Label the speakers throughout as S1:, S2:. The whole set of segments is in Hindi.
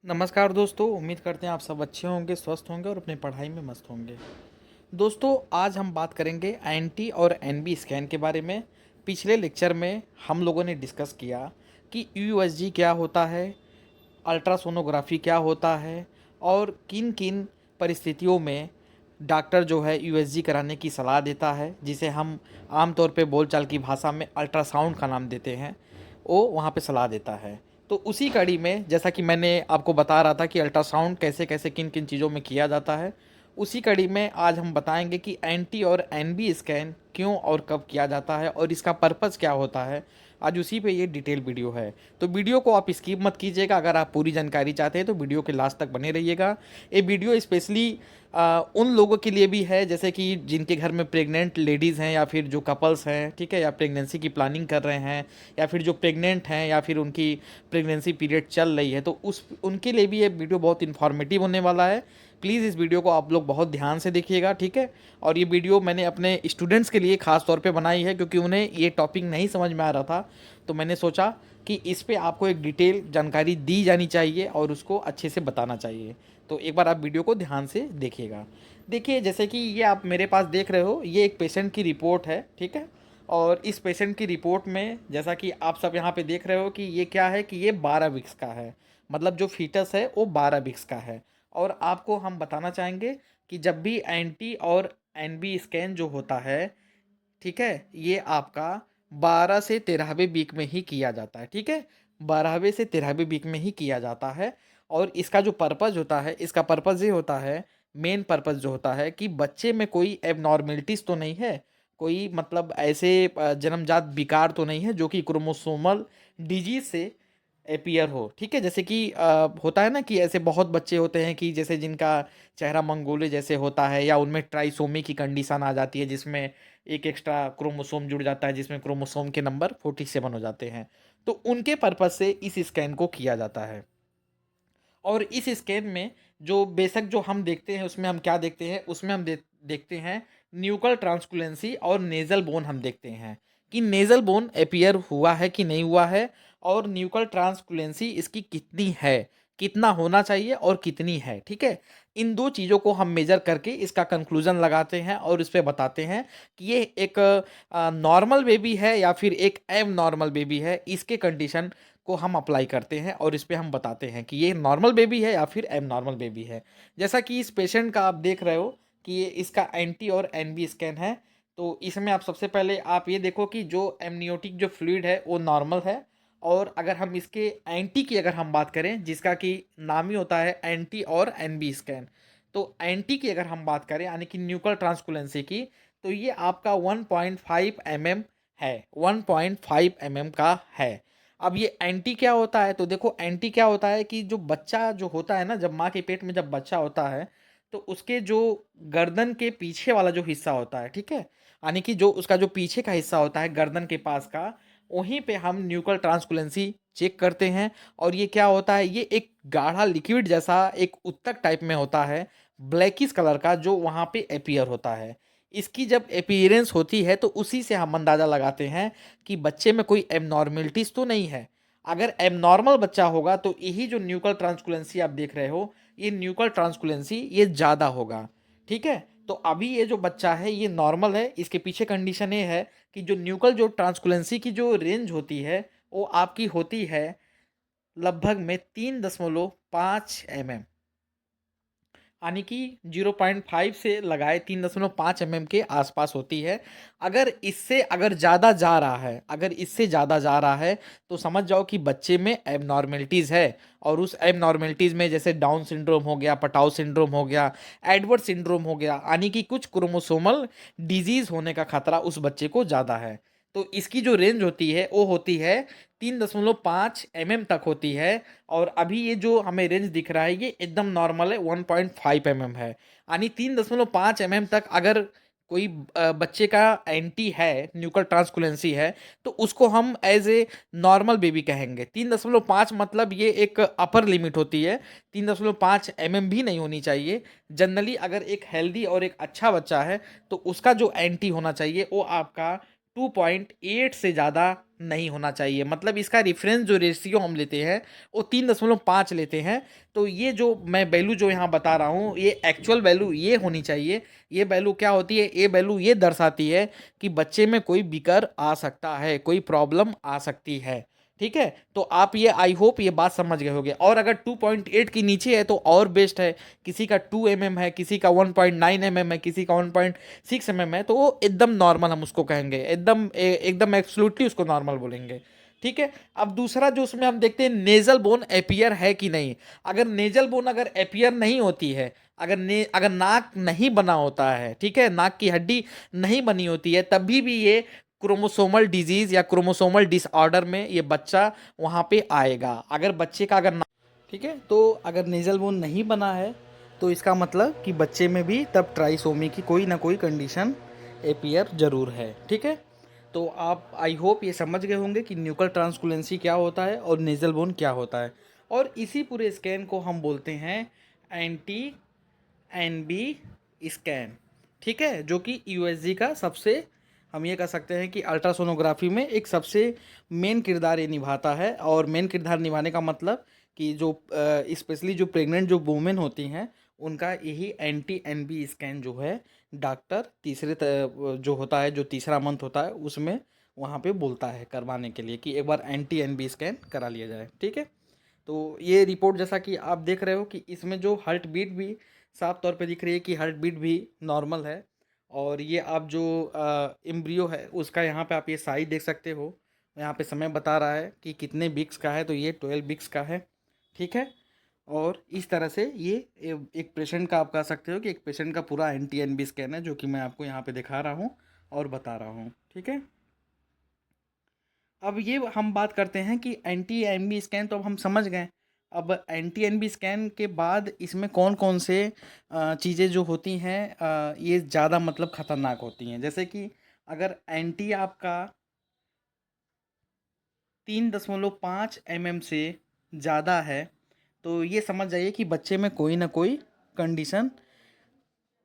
S1: नमस्कार दोस्तों, उम्मीद करते हैं आप सब अच्छे होंगे, स्वस्थ होंगे और अपनी पढ़ाई में मस्त होंगे। दोस्तों, आज हम बात करेंगे एंटी और एनबी स्कैन के बारे में। पिछले लेक्चर में हम लोगों ने डिस्कस किया कि यूएसजी क्या होता है, अल्ट्रासोनोग्राफी क्या होता है और किन किन परिस्थितियों में डॉक्टर जो है यूएसजी कराने की सलाह देता है, जिसे हम आमतौर पे बोलचाल की भाषा में अल्ट्रासाउंड का नाम देते हैं। वो वहाँ पे सलाह देता है। तो उसी कड़ी में जैसा कि मैंने आपको बता रहा था कि अल्ट्रासाउंड कैसे कैसे किन किन चीज़ों में किया जाता है, उसी कड़ी में आज हम बताएंगे कि एंटी और एनबी स्कैन क्यों और कब किया जाता है और इसका पर्पज़ क्या होता है। आज उसी पे ये डिटेल वीडियो है, तो वीडियो को आप स्किप मत कीजिएगा। अगर आप पूरी जानकारी चाहते हैं तो वीडियो के लास्ट तक बने रहिएगा। ये वीडियो स्पेशली उन लोगों के लिए भी है जैसे कि जिनके घर में प्रेग्नेंट लेडीज़ हैं या फिर जो कपल्स हैं, ठीक है, या प्रेगनेंसी की प्लानिंग कर रहे हैं, या फिर जो प्रेग्नेंट हैं या फिर उनकी प्रेगनेंसी पीरियड चल रही है, तो उस उनके लिए भी ये वीडियो बहुत इन्फॉर्मेटिव होने वाला है। प्लीज़ इस वीडियो को आप लोग बहुत ध्यान से देखिएगा, ठीक है। और ये वीडियो मैंने अपने स्टूडेंट्स के लिए ख़ास तौर पे बनाई है क्योंकि उन्हें ये टॉपिक नहीं समझ में आ रहा था। तो मैंने सोचा कि इस पे आपको एक डिटेल जानकारी दी जानी चाहिए और उसको अच्छे से बताना चाहिए। तो एक बार आप वीडियो को ध्यान से देखिएगा। देखिए, जैसे कि ये आप मेरे पास देख रहे हो, ये एक पेशेंट की रिपोर्ट है, ठीक है। और इस पेशेंट की रिपोर्ट में जैसा कि आप सब यहाँ पे देख रहे हो कि ये क्या है कि ये 12 वीक्स का है। मतलब जो फीटस है वो 12 वीक्स का है। और आपको हम बताना चाहेंगे कि जब भी एंटी और एनबी स्कैन जो होता है, ठीक है, ये आपका 12 से 13वें वीक में ही किया जाता है, ठीक है। 12वें से 13वें वीक में ही किया जाता है। और इसका जो पर्पज़ होता है, इसका पर्पज़ ये होता है, मेन पर्पज़ जो होता है कि बच्चे में कोई एबनॉर्मेलिटीज़ तो नहीं है, कोई मतलब ऐसे जन्मजात विकार तो नहीं है जो कि क्रोमोसोमल डिजीज़ से अपीयर हो, ठीक है। जैसे कि होता है ना कि ऐसे बहुत बच्चे होते हैं कि जैसे जिनका चेहरा मंगोले जैसे होता है, या उनमें ट्राइसोमी की कंडीशन आ जाती है जिसमें एक एक्स्ट्रा क्रोमोसोम जुड़ जाता है, जिसमें क्रोमोसोम के नंबर 47 हो जाते हैं। तो उनके पर्पज़ से इस स्कैन को किया जाता है। और इस स्कैन में जो बेशक जो हम देखते हैं उसमें हम क्या देखते हैं, उसमें हम देखते हैं न्यूकल ट्रांसकुलेंसी और नेज़ल बोन हम देखते हैं कि नेज़ल बोन अपीयर हुआ है कि नहीं हुआ है, और न्यूकल ट्रांसकुलेंसी इसकी कितनी है, कितना होना चाहिए और कितनी है, ठीक है। इन दो चीज़ों को हम मेजर करके इसका कंक्लूजन लगाते हैं और इस पे बताते हैं कि ये एक नॉर्मल बेबी है या फिर एक एब नॉर्मल बेबी है। इसके कंडीशन को हम अप्लाई करते हैं और इस पे हम बताते हैं कि ये नॉर्मल बेबी है या फिर एबनॉर्मल बेबी है। जैसा कि इस पेशेंट का आप देख रहे हो कि ये इसका एंटी और एनबी स्कैन है। तो इसमें आप सबसे पहले आप ये देखो कि जो एमनियोटिक जो फ्लूइड है वो नॉर्मल है। और अगर हम इसके एंटी की अगर हम बात करें, जिसका कि नाम ही होता है एंटी और एनबी स्कैन, तो एंटी की अगर हम बात करें यानी कि न्यूक्लियर ट्रांसकुलेंसी की, तो ये आपका 1.5 mm है, 1.5 mm का है। अब ये एंटी क्या होता है, तो देखो एंटी क्या होता है कि जो बच्चा जो होता है ना, जब माँ के पेट में जब बच्चा होता है, तो उसके जो गर्दन के पीछे वाला जो हिस्सा होता है, ठीक है, यानी कि जो उसका जो पीछे का हिस्सा होता है गर्दन के पास का, वहीं पे हम न्यूक्लियर ट्रांसकुलेंसी चेक करते हैं। और ये क्या होता है, ये एक गाढ़ा लिक्विड जैसा एक उत्तक टाइप में होता है, ब्लैकिश कलर का, जो वहाँ पे अपीयर होता है। इसकी जब अपीयरेंस होती है तो उसी से हम अंदाज़ा लगाते हैं कि बच्चे में कोई एबनॉर्मेलिटीज़ तो नहीं है। अगर एबनॉर्मल बच्चा होगा तो यही जो न्यूक्लियर ट्रांसकुलेंसी आप देख रहे हो, ये न्यूक्लियर ट्रांसकुलेंसी ये ज़्यादा होगा, ठीक है। तो अभी ये जो बच्चा है ये नॉर्मल है। इसके पीछे कंडीशन ये है कि जो न्यूक्लियर जो ट्रांसकुलेंसी की जो रेंज होती है वो आपकी होती है लगभग में 3.5 mm, यानी कि 0.5 से लगाए 3.5 mm के आसपास होती है। अगर इससे अगर ज़्यादा जा रहा है, अगर इससे ज़्यादा जा रहा है, तो समझ जाओ कि बच्चे में एबनॉर्मेलिटीज़ है। और उस एबनॉर्मेलिटीज़ में जैसे डाउन सिंड्रोम हो गया, पटाउ सिंड्रोम हो गया, एडवर्ड सिंड्रोम हो गया, यानी कि कुछ क्रोमोसोमल डिजीज़ होने का खतरा उस बच्चे को ज़्यादा है। तो इसकी जो रेंज होती है वो होती है 3.5 mm तक होती है। और अभी ये जो हमें रेंज दिख रहा है ये एकदम नॉर्मल है, 1.5 mm है। यानी 3.5 mm तक अगर कोई बच्चे का एंटी है, न्यूक्लियर ट्रांसकुलेंसी है, तो उसको हम एज ए नॉर्मल बेबी कहेंगे। 3.5 मतलब ये एक अपर लिमिट होती है, 3.5 mm भी नहीं होनी चाहिए। जनरली अगर एक हेल्दी और एक अच्छा बच्चा है तो उसका जो एंटी होना चाहिए वो आपका 2.8 से ज़्यादा नहीं होना चाहिए। मतलब इसका रेफरेंस जो रेशियो हम लेते हैं वो 3.5 लेते हैं। तो ये जो मैं वैल्यू जो यहाँ बता रहा हूँ ये एक्चुअल वैल्यू ये होनी चाहिए। ये वैल्यू क्या होती है, ये वैल्यू ये दर्शाती है कि बच्चे में कोई विकार आ सकता है, कोई प्रॉब्लम आ सकती है। ठीक है, तो आप ये आई होप ये बात समझ गए होंगे। और अगर 2.8 के नीचे है तो और बेस्ट है। किसी का 2 mm है, किसी का 1.9 mm है, किसी का 1.6 mm है, तो वो एकदम नॉर्मल हम उसको कहेंगे, एकदम एब्सोल्युटली उसको नॉर्मल बोलेंगे। ठीक है। अब दूसरा जो उसमें हम देखते हैं नेजल बोन एपियर है कि नहीं। अगर नेजल बोन अगर एपियर नहीं होती है, अगर नाक नहीं बना होता है, ठीक है, नाक की हड्डी नहीं बनी होती है, तभी भी ये क्रोमोसोमल डिजीज या क्रोमोसोमल डिसऑर्डर में ये बच्चा वहाँ पे आएगा। अगर बच्चे का अगर ठीक है, तो अगर नेजल बोन नहीं बना है तो इसका मतलब कि बच्चे में भी तब ट्राइसोमी की कोई ना कोई कंडीशन एपियर जरूर है। ठीक है, तो आप आई होप ये समझ गए होंगे कि न्यूक्ल ट्रांसकुलेंसी क्या होता है और नेजल बोन क्या होता है। और इसी पूरे स्कैन को हम बोलते हैं एंटी एनबी स्कैन। ठीक है, जो कि यूएसजी का सबसे, हम ये कह सकते हैं कि अल्ट्रासोनोग्राफी में एक सबसे मेन किरदार ये निभाता है। और मेन किरदार निभाने का मतलब कि जो स्पेशली जो प्रेग्नेंट जो वुमेन होती हैं उनका यही एंटी एनबी स्कैन जो है डॉक्टर जो होता है, जो तीसरा मंथ होता है उसमें वहाँ पे बोलता है करवाने के लिए कि एक बार एंटी एनबी स्कैन करा लिया जाए। ठीक है, तो ये रिपोर्ट जैसा कि आप देख रहे हो कि इसमें जो हार्ट बीट भी साफ तौर पे दिख रही है कि हार्ट बीट भी नॉर्मल है। और ये आप जो एम्ब्रियो है उसका यहाँ पे आप ये साइज देख सकते हो। यहाँ पे समय बता रहा है कि कितने बिक्स का है, तो ये 12 बिक्स का है। ठीक है, और इस तरह से ये एक पेशेंट का आप कह सकते हो कि एक पेशेंट का पूरा N T N B scan है, जो कि मैं आपको यहाँ पे दिखा रहा हूँ और बता रहा हूँ। ठीक है, अब ये हम बात करते हैं कि एंटी एन बी स्कैन तो अब हम समझ गए। अब एंटी एन बी स्कैन के बाद इसमें कौन कौन से चीज़ें जो होती हैं ये ज़्यादा मतलब ख़तरनाक होती हैं। जैसे कि अगर एंटी आपका 3.5 mm से ज़्यादा है तो ये समझ जाइए कि बच्चे में कोई ना कोई कंडीशन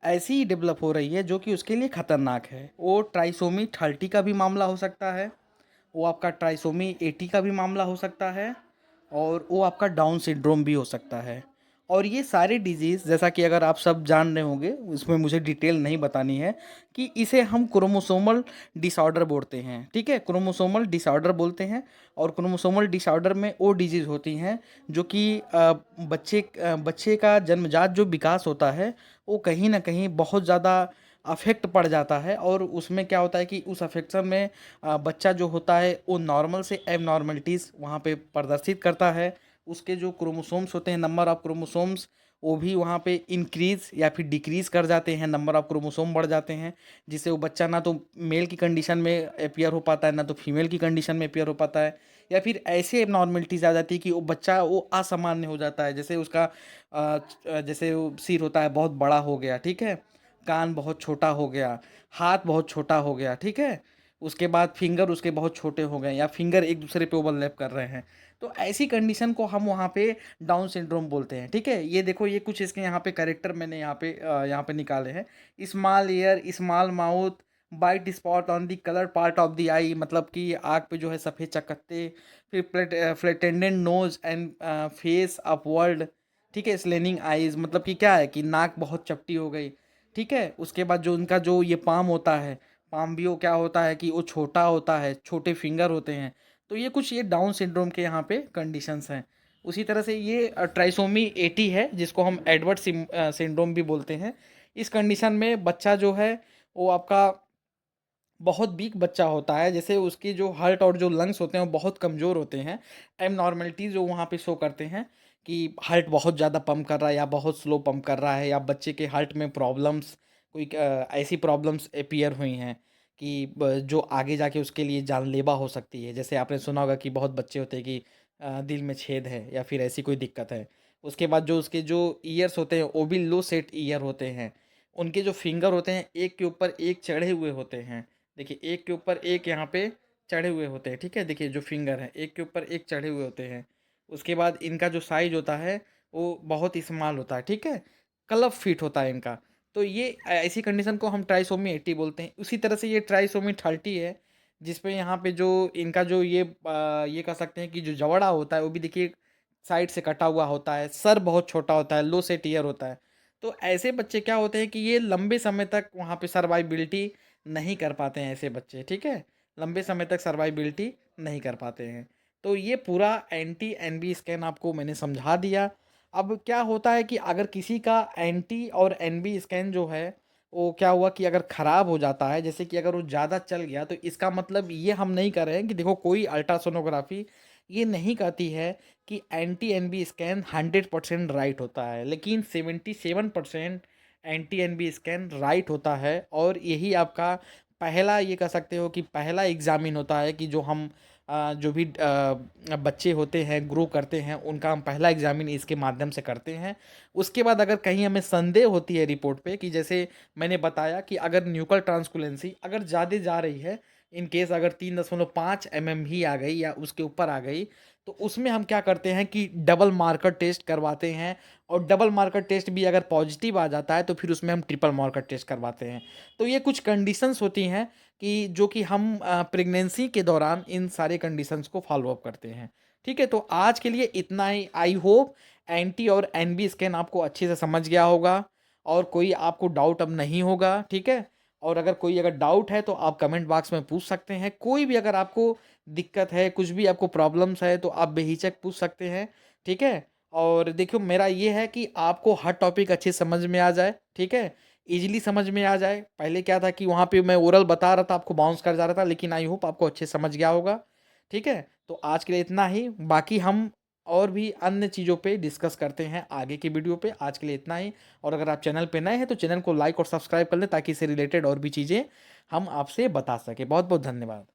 S1: ऐसी ही डेवलप हो रही है जो कि उसके लिए ख़तरनाक है। वो ट्राइसोमी 30 का भी मामला हो सकता है, वो आपका ट्राइसोमी 80 का भी मामला हो सकता है, और वो आपका डाउन सिंड्रोम भी हो सकता है। और ये सारे डिजीज़ जैसा कि अगर आप सब जान रहे होंगे, इसमें मुझे डिटेल नहीं बतानी है, कि इसे हम क्रोमोसोमल डिसऑर्डर बोलते हैं। ठीक है, क्रोमोसोमल डिसऑर्डर बोलते हैं। और क्रोमोसोमल डिसऑर्डर में वो डिजीज़ होती हैं जो कि बच्चे का जन्मजात जो विकास होता है वो कहीं ना कहीं बहुत ज़्यादा अफेक्ट पड़ जाता है। और उसमें क्या होता है कि उस अफेक्शन में बच्चा जो होता है वो नॉर्मल से एबनॉर्मलिटीज़ वहाँ पे प्रदर्शित करता है। उसके जो क्रोमोसोम्स होते हैं, नंबर ऑफ क्रोमोसोम्स, वो भी वहाँ पे इंक्रीज़ या फिर डिक्रीज़ कर जाते हैं, नंबर ऑफ क्रोमोसोम बढ़ जाते हैं, जिससे वो बच्चा ना तो मेल की कंडीशन में अपीयर हो पाता है, ना तो फीमेल की कंडीशन में अपीयर हो पाता है। या फिर ऐसे एबनॉर्मलिटीज़ आ जाती है कि वो बच्चा वो असामान्य हो जाता है। जैसे उसका जैसे वो सिर होता है बहुत बड़ा हो गया, ठीक है, कान बहुत छोटा हो गया, हाथ बहुत छोटा हो गया, ठीक है, उसके बाद फिंगर उसके बहुत छोटे हो गए या फिंगर एक दूसरे पे ओवरलैप कर रहे हैं। तो ऐसी कंडीशन को हम वहाँ पे डाउन सिंड्रोम बोलते हैं। ठीक है, ये देखो ये कुछ इसके यहाँ पे करेक्टर मैंने यहाँ पे निकाले हैं। Small ear, small mouth, white spot on the colour part of the eye, मतलब कि आँख पे जो है सफ़ेद चकत्ते, फिर flattened nose and face upward. ठीक है, स्लेनिंग आईज, मतलब कि क्या है कि नाक बहुत चपटी हो गई। ठीक है, उसके बाद जो उनका जो ये पाम होता है, पाम भी वो क्या होता है कि वो छोटा होता है, छोटे फिंगर होते हैं। तो ये कुछ ये डाउन सिंड्रोम के यहाँ पे कंडीशंस हैं। उसी तरह से ये ट्राइसोमी 80 है जिसको हम एडवर्ड सिंड्रोम भी बोलते हैं। इस कंडीशन में बच्चा जो है वो आपका बहुत वीक बच्चा होता है। जैसे उसकी जो हार्ट और जो लंग्स होते हैं वो बहुत कमज़ोर होते हैं। एबनॉर्मलिटीज़ जो वहाँ पे शो करते हैं कि हार्ट बहुत ज़्यादा पंप कर रहा है या बहुत स्लो पंप कर रहा है, या बच्चे के हार्ट में प्रॉब्लम्स, कोई ऐसी प्रॉब्लम्स अपीयर हुई हैं कि जो आगे जाके उसके लिए जानलेवा हो सकती है। जैसे आपने सुना होगा कि बहुत बच्चे होते हैं कि दिल में छेद है या फिर ऐसी कोई दिक्कत है। उसके बाद जो उसके जो ईयर्स होते हैं वो भी लो सेट ईयर होते हैं। उनके जो फिंगर होते हैं एक के ऊपर एक चढ़े हुए होते हैं। देखिए एक के ऊपर एक यहाँ पे चढ़े हुए होते हैं। ठीक है, देखिए जो फिंगर है एक के ऊपर एक चढ़े हुए होते हैं। उसके बाद इनका जो साइज होता है वो बहुत स्मॉल होता है। ठीक है, क्लब फिट होता है इनका। तो ये ऐसी कंडीशन को हम ट्राइसोमी 80 बोलते हैं। उसी तरह से ये ट्राइसोमी 30 है जिस पे यहाँ पे जो इनका जो ये कह सकते हैं कि जो जबड़ा होता है वो भी देखिए साइड से कटा हुआ होता है, सर बहुत छोटा होता है, लो से टीयर होता है। तो ऐसे बच्चे क्या होते हैं कि ये लंबे समय तक वहाँ पे सर्वाइबिलिटी नहीं कर पाते हैं ऐसे बच्चे, ठीक है? लंबे समय तक सर्वाइबिलिटी नहीं कर पाते हैं। तो ये पूरा एंटी एनबी स्कैन आपको मैंने समझा दिया। अब क्या होता है कि अगर किसी का एंटी और एनबी स्कैन जो है, वो क्या हुआ कि अगर ख़राब हो जाता है, जैसे कि अगर वो ज़्यादा चल गया, तो इसका मतलब ये हम नहीं कर रहे हैं कि देखो कोई अल्ट्रासोनोग्राफी ये नहीं कहती है कि एंटी एनबी स्कैन 100% राइट होता है, लेकिन 77% एंटी एनबी स्कैन राइट होता है। और यही आपका पहला ये कह सकते हो कि पहला एग्जामिन होता है कि जो हम जो भी बच्चे होते हैं ग्रो करते हैं उनका हम पहला एग्जामिन इसके माध्यम से करते हैं। उसके बाद अगर कहीं हमें संदेह होती है रिपोर्ट पे कि जैसे मैंने बताया कि अगर न्यूक्ल ट्रांसकुलेंसी अगर ज़्यादा जा रही है, इन केस अगर 3.5 ही आ गई या उसके ऊपर आ गई, तो उसमें हम क्या करते हैं कि डबल मार्कर टेस्ट करवाते हैं। और डबल मार्कर टेस्ट भी अगर पॉजिटिव आ जाता है तो फिर उसमें हम ट्रिपल मार्कर टेस्ट करवाते हैं। तो ये कुछ कंडीशंस होती हैं कि जो कि हम प्रेगनेंसी के दौरान इन सारे कंडीशंस को फॉलो अप करते हैं। ठीक है, तो आज के लिए इतना ही। आई होप एंटी और एनबी स्कैन आपको अच्छे से समझ गया होगा और कोई आपको डाउट अब नहीं होगा, ठीक है? और अगर कोई अगर डाउट है तो आप कमेंट बॉक्स में पूछ सकते हैं। कोई भी अगर आपको दिक्कत है, कुछ भी आपको प्रॉब्लम्स है तो आप बेहिचक पूछ सकते हैं, ठीक है? और देखियो मेरा ये है कि आपको हर टॉपिक अच्छे समझ में आ जाए, ठीक है? ईज़िली समझ में आ जाए। पहले क्या था कि वहाँ पे मैं ओरल बता रहा था, आपको बाउंस कर जा रहा था, लेकिन आई होप आपको अच्छे समझ गया होगा, ठीक है? तो आज के लिए इतना ही, बाकी हम और भी अन्य चीज़ों पे डिस्कस करते हैं आगे की वीडियो पे। आज के लिए इतना ही। और अगर आप चैनल पे नए हैं तो चैनल को लाइक और सब्सक्राइब कर लें ताकि इससे रिलेटेड और भी चीज़ें हम आपसे बता सकें। बहुत बहुत धन्यवाद।